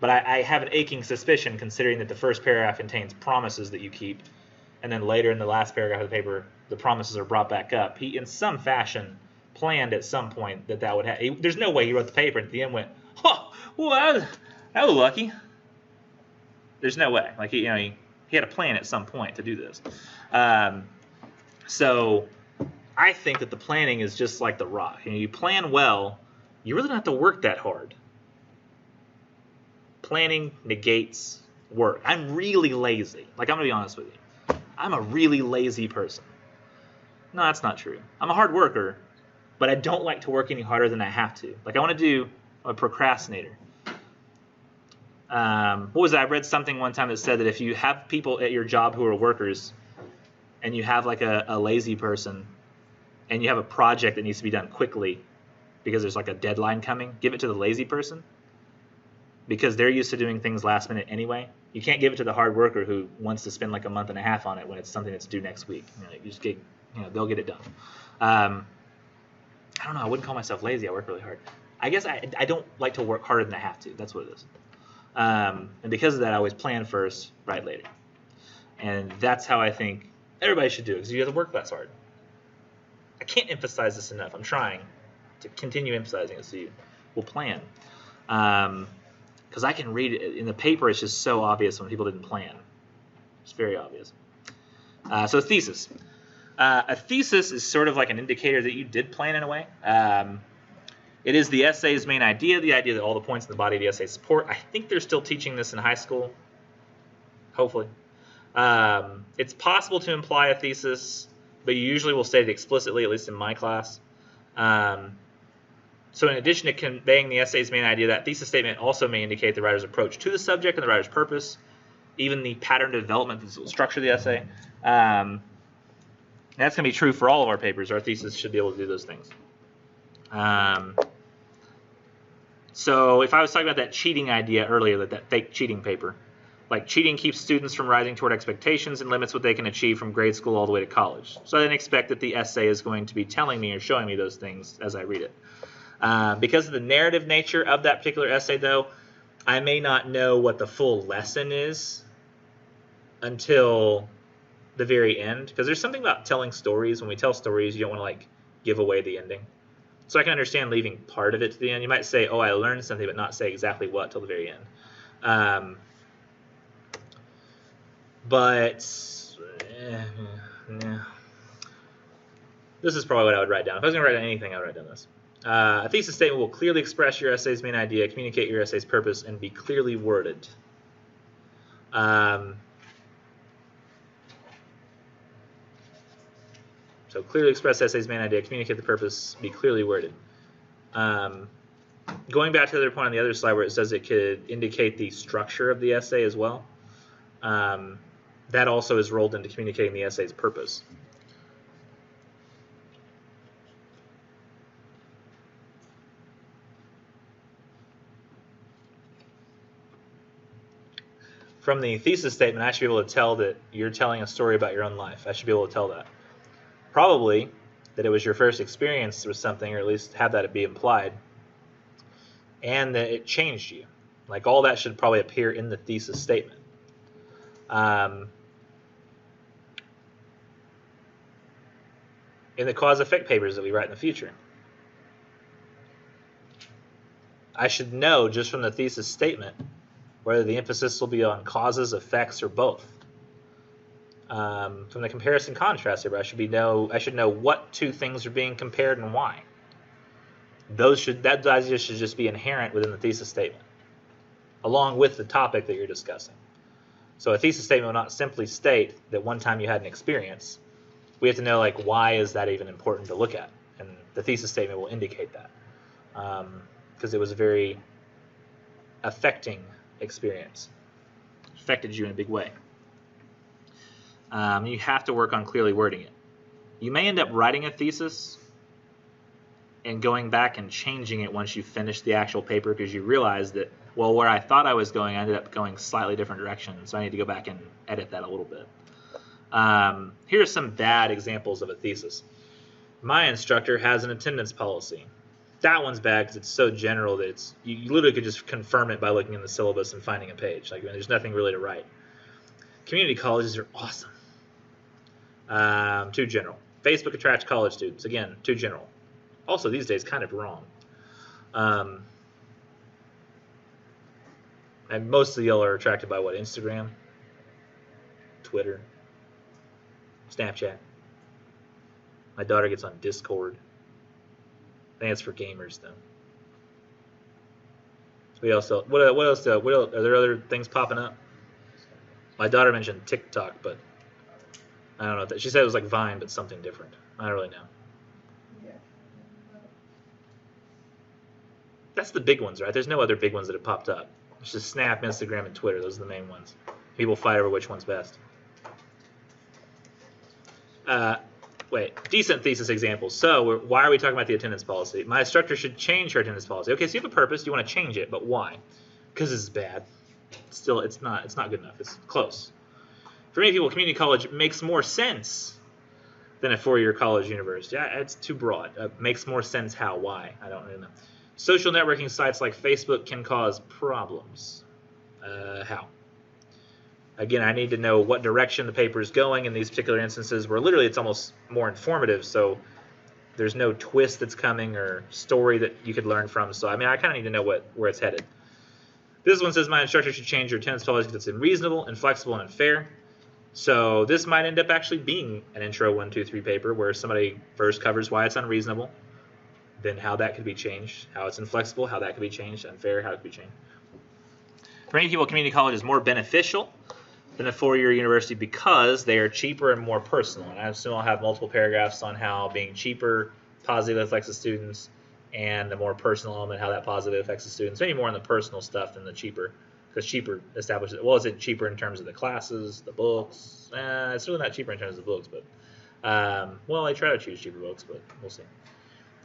but I have an aching suspicion, considering that the first paragraph contains promises that you keep, and then later in the last paragraph of the paper, the promises are brought back up. He, in some fashion, planned at some point that would happen. There's no way he wrote the paper and at the end went, oh, well, that was lucky. There's no way. Like he had a plan at some point to do this. So I think that the planning is just like the rock. You plan well, you really don't have to work that hard. Planning negates work. I'm really lazy. Like, I'm going to be honest with you. I'm a really lazy person. No, that's not true. I'm a hard worker, but I don't like to work any harder than I have to. Like, I'm a procrastinator. What was it? I read something one time that said that if you have people at your job who are workers and you have like a lazy person and you have a project that needs to be done quickly because there's like a deadline coming, give it to the lazy person because they're used to doing things last minute anyway. You can't give it to the hard worker who wants to spend like a month and a half on it when it's something that's due next week. You just get, they'll get it done. I don't know. I wouldn't call myself lazy. I work really hard. I guess I don't like to work harder than I have to. That's what it is. And because of that, I always plan first, write later. And that's how I think everybody should do it, because you have to work less hard. I can't emphasize this enough. I'm trying to continue emphasizing it so you will plan. Because I can read it in the paper. It's just so obvious when people didn't plan. It's very obvious. So a thesis. A thesis is sort of like an indicator that you did plan in a way. It is the essay's main idea, the idea that all the points in the body of the essay support. I think they're still teaching this in high school, hopefully. It's possible to imply a thesis, but you usually will state it explicitly, at least in my class. So in addition to conveying the essay's main idea, that thesis statement also may indicate the writer's approach to the subject and the writer's purpose, even the pattern of development that will structure the essay. That's going to be true for all of our papers. Our thesis should be able to do those things. So if I was talking about that cheating idea earlier, that fake cheating paper, like cheating keeps students from rising toward expectations and limits what they can achieve from grade school all the way to college. So I then expect that the essay is going to be telling me or showing me those things as I read it. Because of the narrative nature of that particular essay, though, I may not know what the full lesson is until the very end. Because there's something about telling stories. When we tell stories, you don't want to like give away the ending. So I can understand leaving part of it to the end. You might say, oh, I learned something, but not say exactly what till the very end. But this is probably what I would write down. If I was going to write down anything, I would write down this. A thesis statement will clearly express your essay's main idea, communicate your essay's purpose, and be clearly worded. So clearly express essay's main idea, communicate the purpose, be clearly worded. Going back to the other point on the other slide where it says it could indicate the structure of the essay as well, that also is rolled into communicating the essay's purpose. From the thesis statement, I should be able to tell that you're telling a story about your own life. I should be able to tell that. Probably that it was your first experience with something, or at least have that be implied, and that it changed you. Like all that should probably appear in the thesis statement. In the cause-effect papers that we write in the future, I should know just from the thesis statement whether the emphasis will be on causes, effects, or both. From the comparison contrast paper, I should know what two things are being compared and why. That idea should just be inherent within the thesis statement, along with the topic that you're discussing. So a thesis statement will not simply state that one time you had an experience. We have to know like why is that even important to look at, and the thesis statement will indicate that because it was a very affecting experience. It affected you in a big way. You have to work on clearly wording it. You may end up writing a thesis and going back and changing it once you finish the actual paper because you realize that, well, where I thought I was going, I ended up going slightly different direction, so I need to go back and edit that a little bit. Here are some bad examples of a thesis. My instructor has an attendance policy. That one's bad because it's so general that you literally could just confirm it by looking in the syllabus and finding a page. Like, there's nothing really to write. Community colleges are awesome. Too general. Facebook attracts college students. Again, too general. Also, these days, kind of wrong. And most of y'all are attracted by what? Instagram? Twitter? Snapchat? My daughter gets on Discord. I think it's for gamers, though. What else? Are there other things popping up? My daughter mentioned TikTok, but I don't know. She said it was like Vine, but something different. I don't really know. Yeah. That's the big ones, right? There's no other big ones that have popped up. It's just Snap, Instagram, and Twitter. Those are the main ones. People fight over which one's best. Decent thesis examples. So why are we talking about the attendance policy? My instructor should change her attendance policy. Okay, so you have a purpose. You want to change it, but why? Because this is bad. Still, it's not good enough. It's close. For many people, community college makes more sense than a four-year college university. It's too broad. Makes more sense how? Why? I don't really know. Social networking sites like Facebook can cause problems. How? Again, I need to know what direction the paper is going in these particular instances where literally it's almost more informative, so there's no twist that's coming or story that you could learn from. So, I mean, I kind of need to know where it's headed. This one says my instructor should change your attendance policy because it's unreasonable, inflexible, and unfair. So this might end up actually being an intro 1, 2, 3 paper where somebody first covers why it's unreasonable, then how that could be changed, how it's inflexible, how that could be changed, unfair, how it could be changed. For many people, community college is more beneficial than a four-year university because they are cheaper and more personal. And I assume I'll have multiple paragraphs on how being cheaper positively affects the students and the more personal element, how that positively affects the students. Maybe more on the personal stuff than the cheaper, because cheaper establishes, well, is it cheaper in terms of the classes, the books? It's really not cheaper in terms of the books, but, well, I try to choose cheaper books, but we'll see.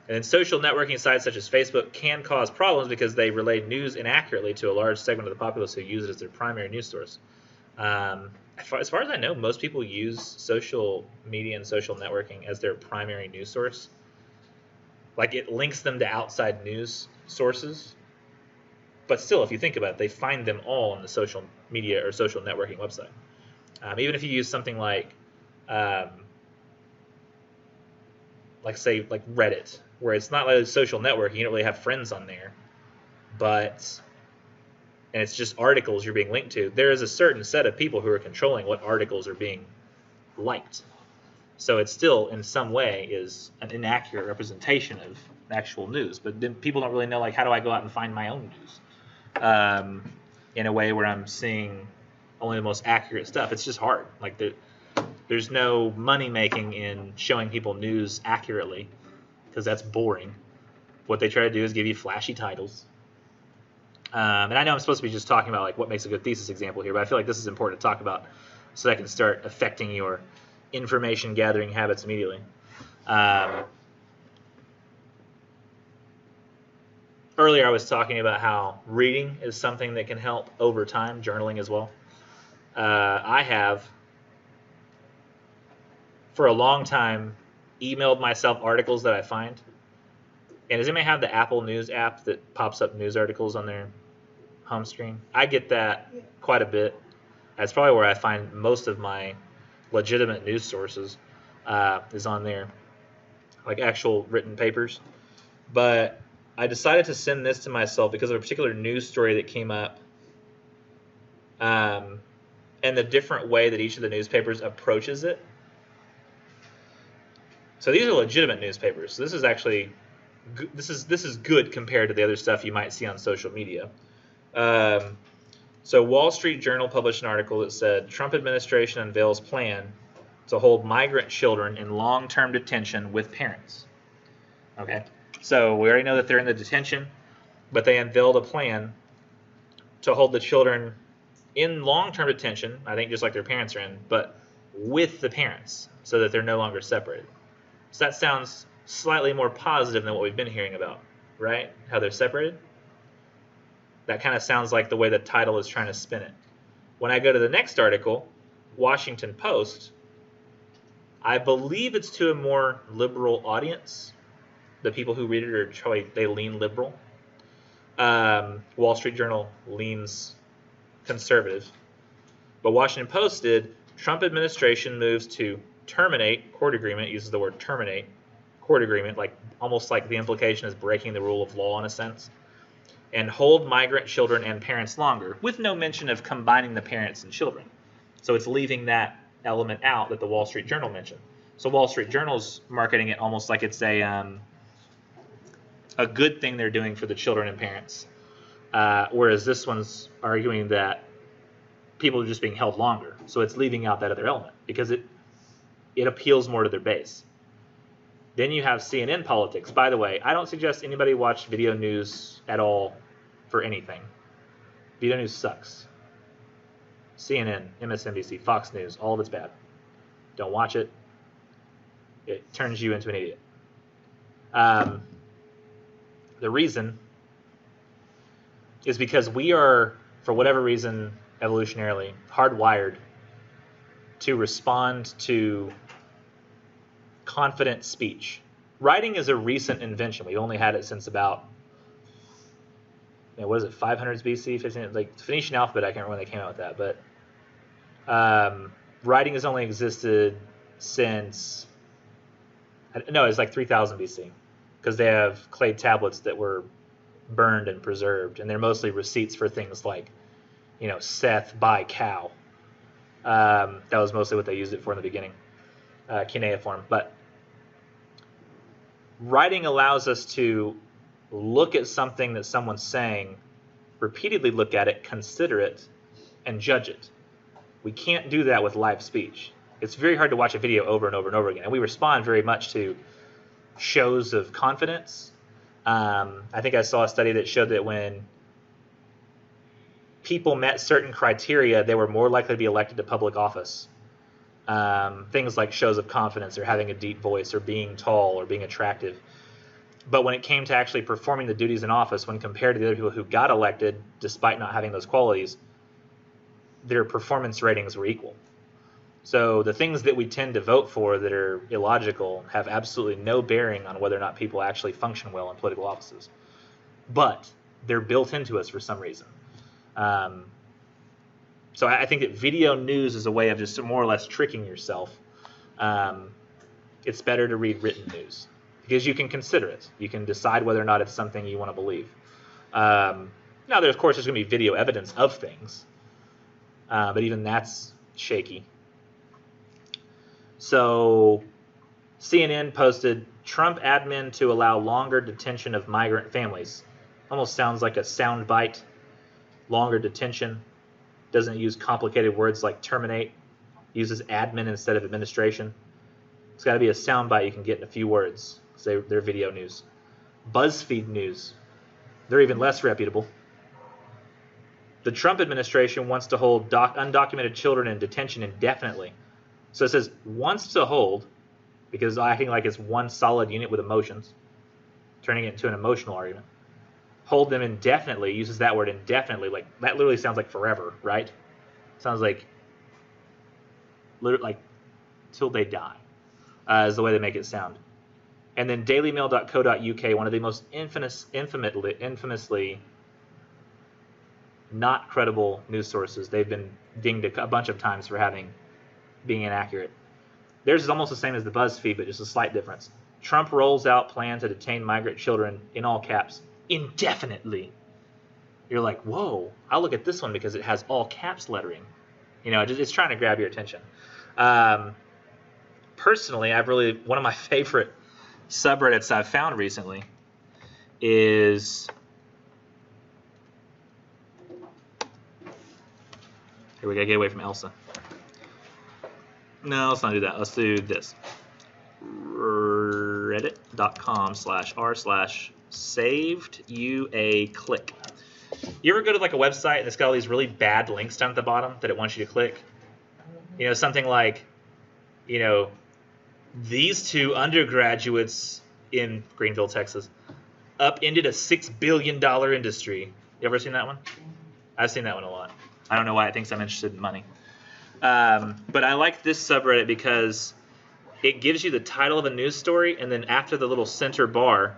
And then social networking sites such as Facebook can cause problems because they relay news inaccurately to a large segment of the populace who use it as their primary news source. As far as I know, most people use social media and social networking as their primary news source. Like, it links them to outside news sources. But still, if you think about it, they find them all on the social media or social networking website. Even if you use something like say Reddit, where it's not like a social network, you don't really have friends on there, and it's just articles you're being linked to. There is a certain set of people who are controlling what articles are being liked. So it still, in some way, is an inaccurate representation of actual news. But then people don't really know, like, how do I go out and find my own news in a way where I'm seeing only the most accurate stuff? It's just hard. Like, there's no money making in showing people news accurately because that's boring. What they try to do is give you flashy titles. And I know I'm supposed to be just talking about like what makes a good thesis example here, but I feel like this is important to talk about so that I can start affecting your information gathering habits immediately. Earlier I was talking about how reading is something that can help over time, journaling as well. I have, for a long time, emailed myself articles that I find. And does anybody have the Apple News app that pops up news articles on their home screen? I get that quite a bit. That's probably where I find most of my legitimate news sources is on there, like actual written papers. But I decided to send this to myself because of a particular news story that came up and the different way that each of the newspapers approaches it. So these are legitimate newspapers. So this is actually this is good compared to the other stuff you might see on social media. So Wall Street Journal published an article that said Trump administration unveils plan to hold migrant children in long-term detention with parents. Okay, so we already know that they're in the detention, but they unveiled a plan to hold the children in long-term detention, I think just like their parents are in, but with the parents so that they're no longer separated. So that sounds slightly more positive than what we've been hearing about, right? How they're separated. That kind of sounds like the way the title is trying to spin it. When I go to the next article, Washington Post, I believe it's to a more liberal audience. The people who read it are they lean liberal. Wall Street Journal leans conservative. But Washington Post did, Trump administration moves to terminate court agreement, uses the word terminate, court agreement, like almost like the implication is breaking the rule of law in a sense, and hold migrant children and parents longer, with no mention of combining the parents and children. So it's leaving that element out that the Wall Street Journal mentioned. So Wall Street Journal's marketing it almost like it's a good thing they're doing for the children and parents, whereas this one's arguing that people are just being held longer. So it's leaving out that other element because it appeals more to their base. Then you have CNN politics. By the way, I don't suggest anybody watch video news at all for anything. Video news sucks. CNN, MSNBC, Fox News, all of it's bad. Don't watch it. It turns you into an idiot. The reason is because we are, for whatever reason, evolutionarily hardwired to respond to confident speech. Writing is a recent invention. We've only had it since about, what is it, 500s BC, 15, like the Phoenician alphabet. I can't remember when they came out with that, but writing has only existed since, no, it's like 3000 BC, because they have clay tablets that were burned and preserved, and they're mostly receipts for things like, Seth buy cow. That was mostly what they used it for in the beginning, cuneiform. But writing allows us to look at something that someone's saying, repeatedly look at it, consider it, and judge it. We can't do that with live speech. It's very hard to watch a video over and over and over again, and we respond very much to shows of confidence. I think I saw a study that showed that when people met certain criteria, they were more likely to be elected to public office. Things like shows of confidence or having a deep voice or being tall or being attractive. But when it came to actually performing the duties in office, when compared to the other people who got elected despite not having those qualities, their performance ratings were equal. So the things that we tend to vote for that are illogical have absolutely no bearing on whether or not people actually function well in political offices. But they're built into us for some reason. So I think that video news is a way of just more or less tricking yourself. It's better to read written news because you can consider it. You can decide whether or not it's something you want to believe. Now, of course, there's going to be video evidence of things, but even that's shaky. So CNN posted, Trump admin to allow longer detention of migrant families. Almost sounds like a sound bite. Longer detention. Doesn't use complicated words like terminate. Uses admin instead of administration. It's got to be a sound bite you can get in a few words. They're video news. BuzzFeed News. They're even less reputable. The Trump administration wants to hold undocumented children in detention indefinitely. So it says wants to hold, because acting like it's one solid unit with emotions, turning it into an emotional argument. Hold them indefinitely, uses that word indefinitely, like that literally sounds like forever, right? Sounds like till they die, is the way they make it sound. And then dailymail.co.uk, one of the most infamously not credible news sources. They've been dinged a bunch of times for being inaccurate. Theirs is almost the same as the BuzzFeed, but just a slight difference. Trump rolls out plan to detain migrant children, in all caps, indefinitely. You're like, whoa, I'll look at this one because it has all caps lettering. It's trying to grab your attention. Personally, one of my favorite subreddits I've found recently is, here we gotta get away from Elsa. No, let's not do that. Let's do this. Reddit.com/r/saved-you-a-click. You ever go to like a website and it's got all these really bad links down at the bottom that it wants you to click? Something like, these two undergraduates in Greenville, Texas, upended a $6 billion industry. You ever seen that one? I've seen that one a lot. I don't know why it thinks I'm interested in money. But I like this subreddit because it gives you the title of a news story, and then after the little center bar,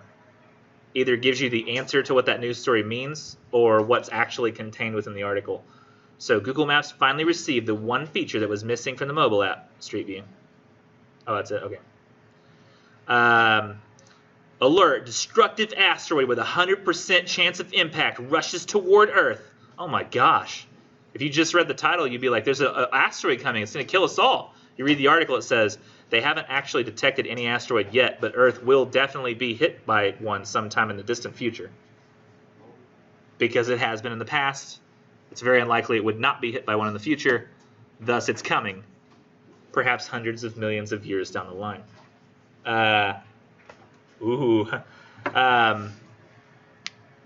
either gives you the answer to what that news story means or what's actually contained within the article. So Google Maps finally received the one feature that was missing from the mobile app, Street View. Oh, that's it? Okay. Alert, destructive asteroid with 100% chance of impact rushes toward Earth. Oh my gosh. If you just read the title, you'd be like, there's an asteroid coming. It's going to kill us all. You read the article, it says, they haven't actually detected any asteroid yet, but Earth will definitely be hit by one sometime in the distant future. Because it has been in the past, It's very unlikely it would not be hit by one in the future, thus it's coming, perhaps hundreds of millions of years down the line. How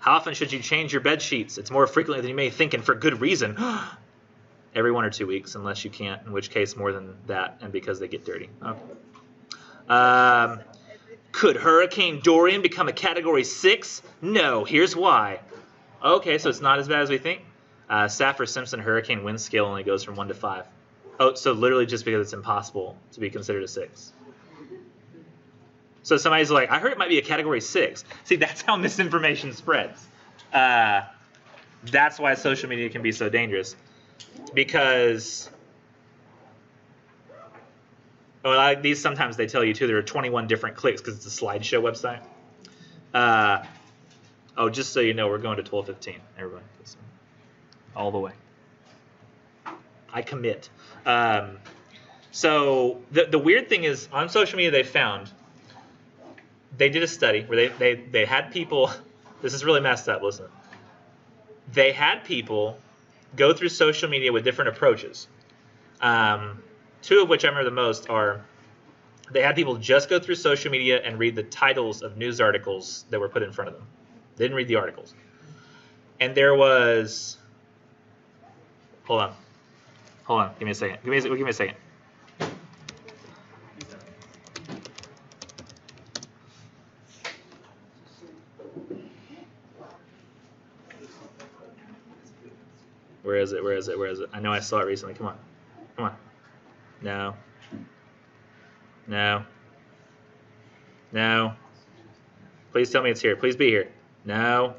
often should you change your bed sheets? It's more frequently than you may think, and for good reason. Every 1 or 2 weeks, unless you can't, in which case more than that, and because they get dirty. Okay. Could Hurricane Dorian become a Category 6? No. Here's why. Okay, so it's not as bad as we think. Saffir-Simpson hurricane wind scale only goes from 1 to 5. Oh, so literally just because it's impossible to be considered a 6. So somebody's like, I heard it might be a Category 6. See, that's how misinformation spreads. That's why social media can be so dangerous. Because, these sometimes they tell you too, there are 21 different clicks because it's a slideshow website. Just so you know, we're going to 12:15. Everybody, listen. All the way. I commit. So the weird thing is, on social media, they did a study where they had people. This is really messed up. Listen. They had people go through social media with different approaches. 2 of which I remember the most are, they had people just go through social media and read the titles of news articles that were put in front of them. They didn't read the articles. And there was, hold on, give me a second. Give me a second. Where is it? I know I saw it recently. Come on. No. Please tell me it's here. Please be here. No.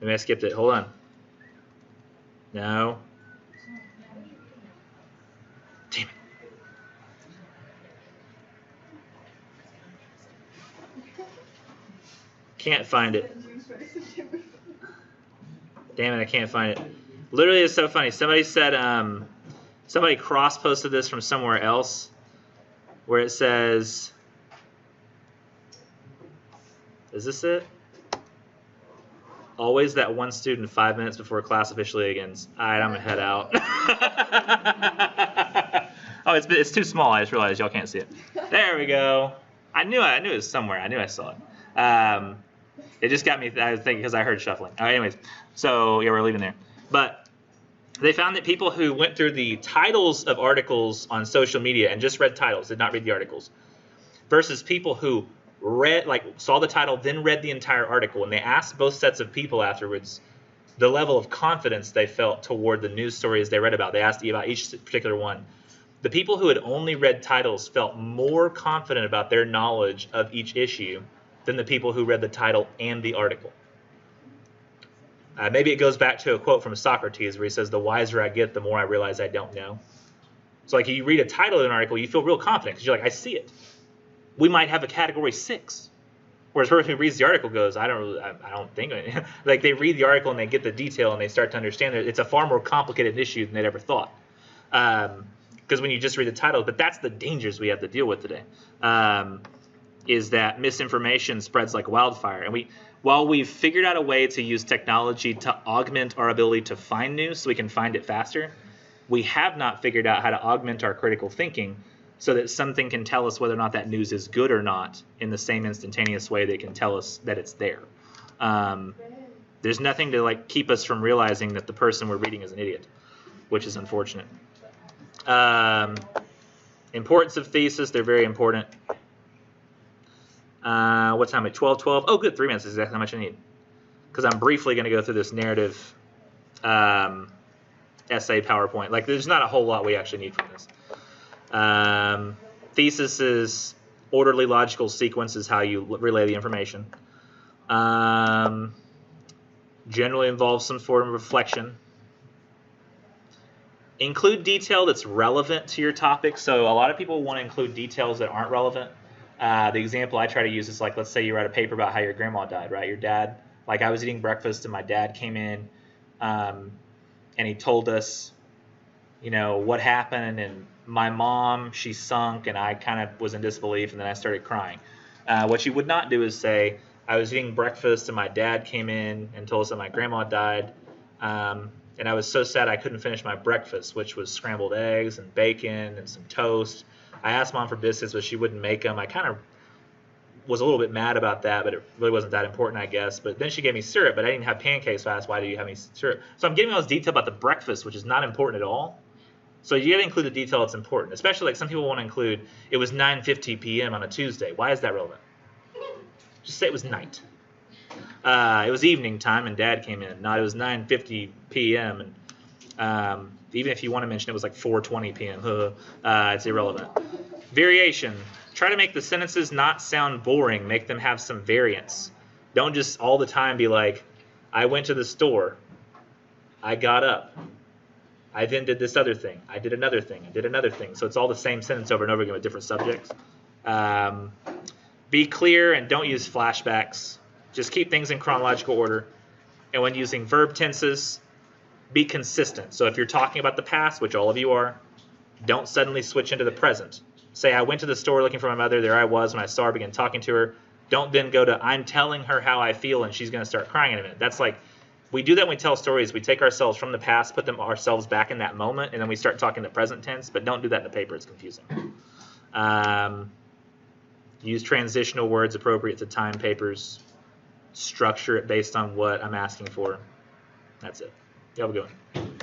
Maybe I skipped it. Hold on. No. Damn it. Can't find it. Damn it, I can't find it. Literally, it's so funny. Somebody said, somebody cross-posted this from somewhere else, where it says, is this it? Always that one student 5 minutes before class officially begins. All right, I'm gonna head out. Oh, it's too small. I just realized y'all can't see it. There we go. I knew it was somewhere. I knew I saw it. It just got me. I was thinking because I heard shuffling. All right, anyways, so yeah, we're leaving there. But they found that people who went through the titles of articles on social media and just read titles, did not read the articles, versus people who saw the title, then read the entire article, and they asked both sets of people afterwards the level of confidence they felt toward the news stories they read about. They asked about each particular one. The people who had only read titles felt more confident about their knowledge of each issue than the people who read the title and the article. Maybe it goes back to a quote from Socrates where he says, the wiser I get, the more I realize I don't know. So like you read a title of an article, you feel real confident because you're like, I see it. We might have a Category 6. Whereas the person who reads the article goes, I don't think. Like they read the article and they get the detail and they start to understand that it's a far more complicated issue than they'd ever thought. Because when you just read the title, but that's the dangers we have to deal with today. Is that misinformation spreads like wildfire. And while we've figured out a way to use technology to augment our ability to find news so we can find it faster, we have not figured out how to augment our critical thinking so that something can tell us whether or not that news is good or not in the same instantaneous way that it can tell us that it's there. There's nothing to keep us from realizing that the person we're reading is an idiot, which is unfortunate. Importance of thesis, they're very important. What time? At 12:12? Oh, good. 3 minutes is exactly how much I need. Because I'm briefly going to go through this narrative essay PowerPoint. There's not a whole lot we actually need from this. Thesis is orderly logical sequence is how you relay the information. Generally involves some form of reflection. Include detail that's relevant to your topic. So a lot of people want to include details that aren't relevant. The example I try to use is let's say you write a paper about how your grandma died, right? Your dad, I was eating breakfast and my dad came in and he told us, what happened, and my mom, she sunk and I kind of was in disbelief and then I started crying. What you would not do is say, I was eating breakfast and my dad came in and told us that my grandma died. And I was so sad I couldn't finish my breakfast, which was scrambled eggs and bacon and some toast. I asked Mom for biscuits, but she wouldn't make them. I kind of was a little bit mad about that, but it really wasn't that important, I guess. But then she gave me syrup, but I didn't have pancakes, so I asked, why do you have me syrup? So I'm giving all this detail about the breakfast, which is not important at all. So you got to include the detail that's important, especially like some people want to include, it was 9:50 p.m. on a Tuesday. Why is that relevant? Just say it was night. It was evening time and Dad came in. No, it was 9:50 p.m. and even if you want to mention it was like 4:20 p.m. It's irrelevant. Variation. Try to make the sentences not sound boring. Make them have some variance. Don't just all the time be like, I went to the store. I got up. I then did this other thing. I did another thing. I did another thing. So it's all the same sentence over and over again with different subjects. Be clear and don't use flashbacks. Just keep things in chronological order. And when using verb tenses, be consistent. So if you're talking about the past, which all of you are, don't suddenly switch into the present. Say, I went to the store looking for my mother. There I was when I saw her, began talking to her. Don't then go to, I'm telling her how I feel, and she's going to start crying in a minute. That's like, we do that when we tell stories. We take ourselves from the past, put them ourselves back in that moment, and then we start talking the present tense. But don't do that in the paper. It's confusing. Use transitional words appropriate to time papers. Structure it based on what I'm asking for. That's it. You have a good one.